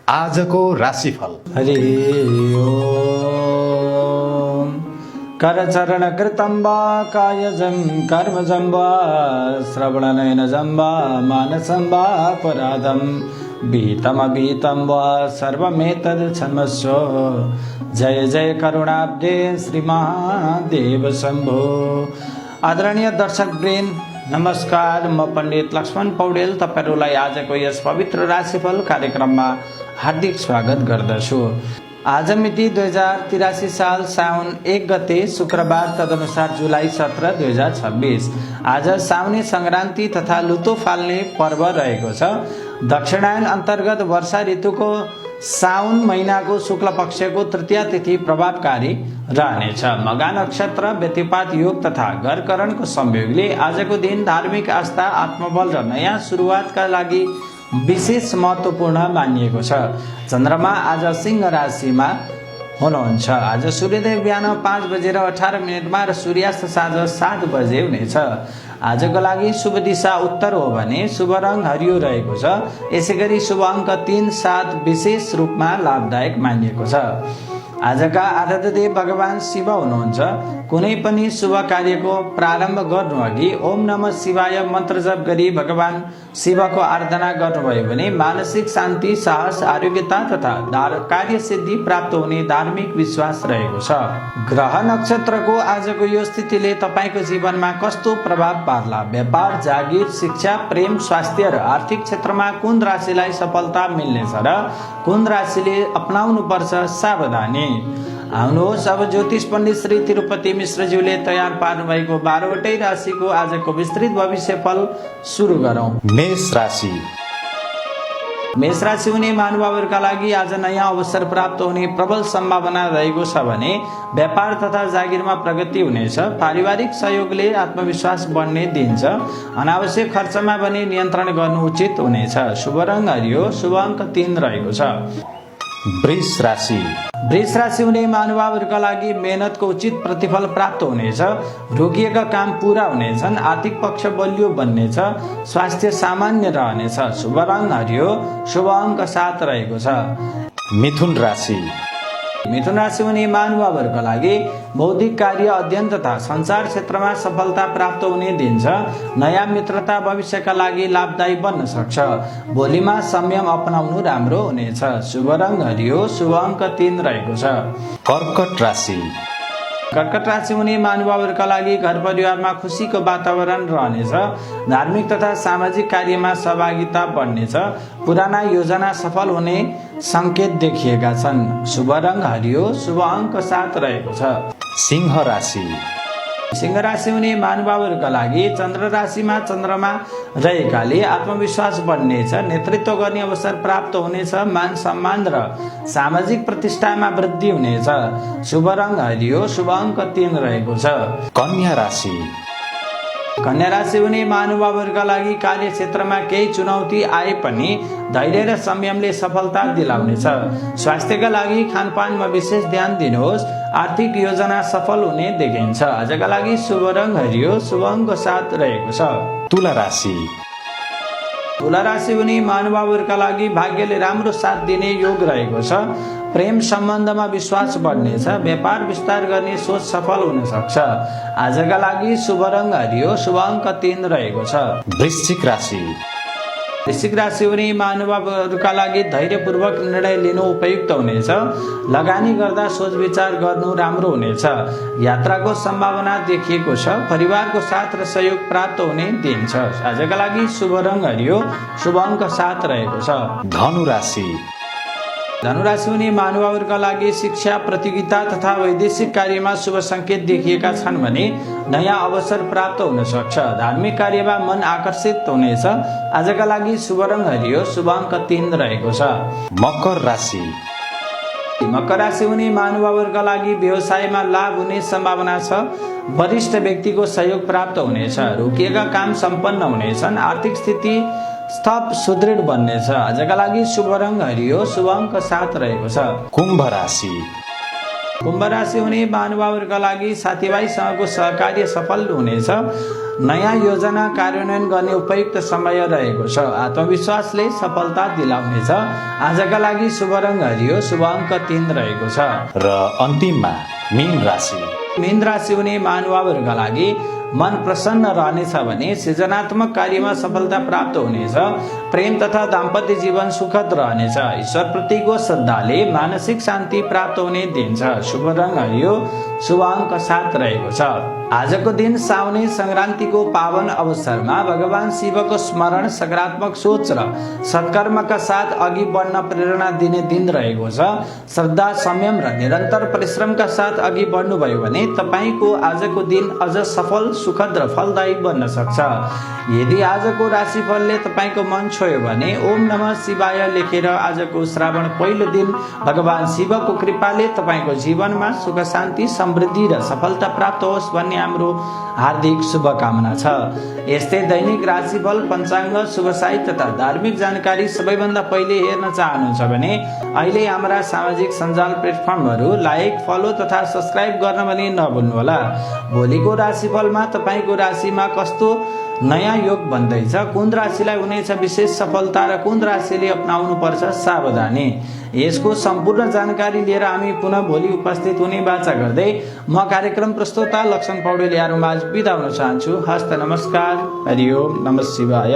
आजको राशिफल। हरि ओम। करचरण कृतं वा कायजं कर्मजं वा श्रवणनयनजं वा मानसं वा अपराधं विहितमविहितं वा सर्वमेतद् क्षमस्व। जय जय करुणाब्दे श्री महादेव शम्भो। आदरणीय दर्शकवृन्द नमस्कार, म पण्डित लक्ष्मण पौडेल तपाईहरुलाई आजको यस पवित्र राशिफल कार्यक्रममा हार्दिक स्वागत गर्दछु। आज मिति 2083 साल साउन 1 गते शुक्रबार, तदनुसार जुलाई 17, 2026। आज साउनी संक्रान्ति तथा लुतो फाल्ने पर्व रहेको छ। दक्षिणायन अन्तर्गत वर्षा ऋतुको साउन महिनाको शुक्ल पक्षको तृतीया तिथि प्रभावकारी रहनेछ। मघा नक्षत्र, व्यतिपात योग तथा घरकरणको संयोगले आजको दिन धार्मिक आस्था, आत्मबल र नयाँ सुरुवातका लागि विशेष महत्त्वपूर्ण मानिएको छ। चन्द्रमा आज सिंह राशिमा हुनुहुन्छ। आज सूर्योदय बिहान 5:18 र सूर्यास्त साँझ 7 बजे हुनेछ। आजको लागि शुभ दिशा उत्तर हो भने शुभ रङ हरियो रहेको छ। यसैगरी शुभ अङ्क 3, 7 विशेष रूपमा लाभदायक मानिएको छ। आजका आराध्य देव भगवान शिव हुनुहुन्छ। कुनै पनि शुभ कार्यको प्रारम्भ गर्नु अघि ओम नमः शिवाय मन्त्र जप गरी भगवान शिवको आराधना गर्नुभयो भने मानसिक शान्ति, साहस, आरोग्यता तथा कार्य सिद्धि प्राप्त हुने धार्मिक विश्वास रहेको छ। ग्रह नक्षत्रको आजको यो स्थितिले तपाईको जीवनमा कस्तो प्रभाव पार्ला? व्यापार, जागिर, शिक्षा, प्रेम, स्वास्थ्य र आर्थिक क्षेत्रमा कुन राशिलाई सफलता मिल्नेछ र कुन राशिले अपनाउनु पर्छ सावधानी। आउनुहोस् अब ज्योतिष पण्डित श्री तिरुपति मिश्रज्यूले तयार पार्नु भएको 12वटै राशिको आजको विस्तृत भविष्यफल सुरु गरौं। मेष राशि। मेष राशि हुने महानुभावहरूका लागि आज नयाँ अवसर प्राप्त हुने प्रबल सम्भावना रहेको छ भने व्यापार तथा जागिरमा प्रगति हुनेछ। पारिवारिक सहयोगले आत्मविश्वास बढ्ने दिन छ। अनावश्यक खर्चमा पनि नियन्त्रण गर्नु उचित हुनेछ। शुभ रङ हरियो, शुभ अङ्क 3 रहेको छ। वृष राशि। वृष राशि हुने महानुभावहरूका लागि मेहनतको उचित प्रतिफल प्राप्त हुनेछ। रोकिएका काम पूरा हुनेछन्। आर्थिक पक्ष बलियो बन्नेछ। स्वास्थ्य सामान्य रहनेछ। शुभ रङ हरियो, शुभ अङ्क 7 रहेको छ। मिथुन राशि। मिथुन राशि हुने महानुभावहरूका लागि बौद्धिक कार्य, अध्ययन तथा सञ्चार क्षेत्रमा सफलता प्राप्त हुने दिन छ। नयाँ मित्रता भविष्यका लागि लाभदायी बन्न सक्छ। बोलीमा संयम अपनाउनु राम्रो हुनेछ। शुभ रङ हरियो, शुभ अङ्क 3 रहेको छ। कर्कट राशि। कर्कट राशि हुने महानुभावहरूका लागि घर परिवारमा खुसीको वातावरण रहनेछ। धार्मिक तथा सामाजिक कार्यमा सहभागिता बढ्नेछ। पुराना योजना सफल हुने संकेत देखिएका छन्। शुभ रङ हरियो, शुभ अङ्क 7 रहेको छ। सिंह राशि। सिंह राशि हुने महानुभावहरूका लागि चन्द्र राशिमा चन्द्रमा रहेकाले आत्मविश्वास बढ्नेछ। नेतृत्व गर्ने अवसर प्राप्त हुनेछ। मान सम्मान र सामाजिक प्रतिष्ठामा वृद्धि हुनेछ। शुभ रङ हरियो, शुभ अङ्क 3 रहेको छ। कन्या राशि। कन्या राशि हुने महानुभावहरूका लागि कार्यक्षेत्रमा केही चुनौती आए पनि धैर्य र संयमले सफलता दिलाउनेछ। स्वास्थ्यका लागि खानपानमा विशेष ध्यान दिनुहोस्। आर्थिक योजना सफल हुने देखिन्छ। आजका लागि शुभ रङ हरियो, शुभ अङ्क 7 रहेको छ। तुला राशि। तुला राशि हुने महानुभावहरूका लागि भाग्यले राम्रो साथ दिने योग रहेको छ। प्रेम सम्बन्धमा विश्वास बढ्नेछ। व्यापार विस्तार गर्ने सोच सफल हुन सक्छ। आजका लागि शुभ रङ हरियो, शुभ अङ्क 3 रहेको छ। वृश्चिक राशि। वृश्चिक राशि हुने महानुभावहरूका लागि धैर्यपूर्वक निर्णय लिनु उपयुक्त हुनेछ। लगानी गर्दा सोच विचार गर्नु राम्रो हुनेछ। यात्राको सम्भावना देखिएको छ। परिवारको साथ र सहयोग प्राप्त हुने दिन छ। आजका लागि शुभ रङ हरियो, शुभ अङ्क 7 रहेको छ। धनु राशि। धनुराशि हुने महानुभावहरूका लागि शिक्षा, प्रतियोगिता तथा वैदेशिक कार्यमा शुभ संकेत देखिएका छन् भने नयाँ अवसर प्राप्त हुन सक्छ। धार्मिक कार्यमा मन आकर्षित हुनेछ। आजका लागि शुभ रङ हरियो, शुभ अङ्क 3 रहेको छ। मकर राशि। मकर राशि हुने महानुभावहरूका लागि व्यवसायमा लाभ हुने सम्भावना छ। वरिष्ठ व्यक्तिको सहयोग प्राप्त हुनेछ। रोकिएका काम सम्पन्न हुनेछन्। आर्थिक स्थिति थप सुदृढ बन्नेछ। आजका लागि शुभ रङ हरियो, शुभ अङ्क 7 रहेको छ। कुम्भ राशि। कुम्भ राशि हुने महानुभावहरूका लागि साथीभाइसँगको सहकार्य सफल हुनेछ। नयाँ योजना कार्यान्वयन गर्ने उपयुक्त समय रहेको छ। आत्मविश्वासले सफलता दिलाउनेछ। आजका लागि शुभ रङ हरियो, शुभ अङ्क 3 रहेको छ। र अन्तिममा मीन राशि। मीन राशि हुने महानुभावहरूका लागि मन प्रसन्न रहनेछ भने सृजनात्मक कार्यमा सफलता प्राप्त हुनेछ। प्रेम तथा दाम्पत्य जीवन सुखद रहनेछ। ईश्वरप्रतिको श्रद्धाले मानसिक शान्ति प्राप्त हुने दिन छ। शुभ रङ हरियो, शुभ अङ्क 7 रहेको छ। आजको दिन साउने सङ्क्रान्तिको पावन अवसरमा भगवान शिवको स्मरण, सकारात्मक सोच र सत्कर्मका साथ अघि बढ्न प्रेरणा दिने दिन रहेको छ। श्रद्धा, संयम र निरन्तर परिश्रमका साथ अघि बढ्नुभयो भने तपाईँको आजको दिन अझ सफल, सुखद र फलदायी बन्न सक्छ। यदि आजको राशिफलले तपाईँको मन छोयो भने ओम नमः शिवाय लेखेर आजको श्रावण पहिलो दिन भगवान शिवको कृपाले तपाईँको जीवनमा सुख, शान्ति, समृद्धि र सफलता प्राप्त होस् भन्ने हाम्रो हार्दिक शुभकामना छ। यस्तै दैनिक राशिफल, पञ्चाङ्ग, शुभ साहित्य तथा धार्मिक जानकारी सबैभन्दा पहिले हेर्न चाहनुहुन्छ भने अहिले हाम्रा सामाजिक सञ्जाल प्लेटफर्महरू लाइक, फलो तथा सब्स्क्राइब गर्न पनि नभुल्नुहोला। भोलिको राशिफलमा तपाईँको राशिमा कस्तो नयाँ योग बन्दैछ, कुन राशिलाई हुनेछ विशेष सफलता र कुन राशिले अपनाउनु पर्छ सावधानी, यसको सम्पूर्ण जानकारी लिएर हामी पुनः भोलि उपस्थित हुने बाचा गर्दै म कार्यक्रम प्रस्तोता लक्ष्मण पौडेल यहाँहरूमाझ बिदा हुन चाहन्छु। हस्त नमस्कार, हरिओम, नमः शिवाय।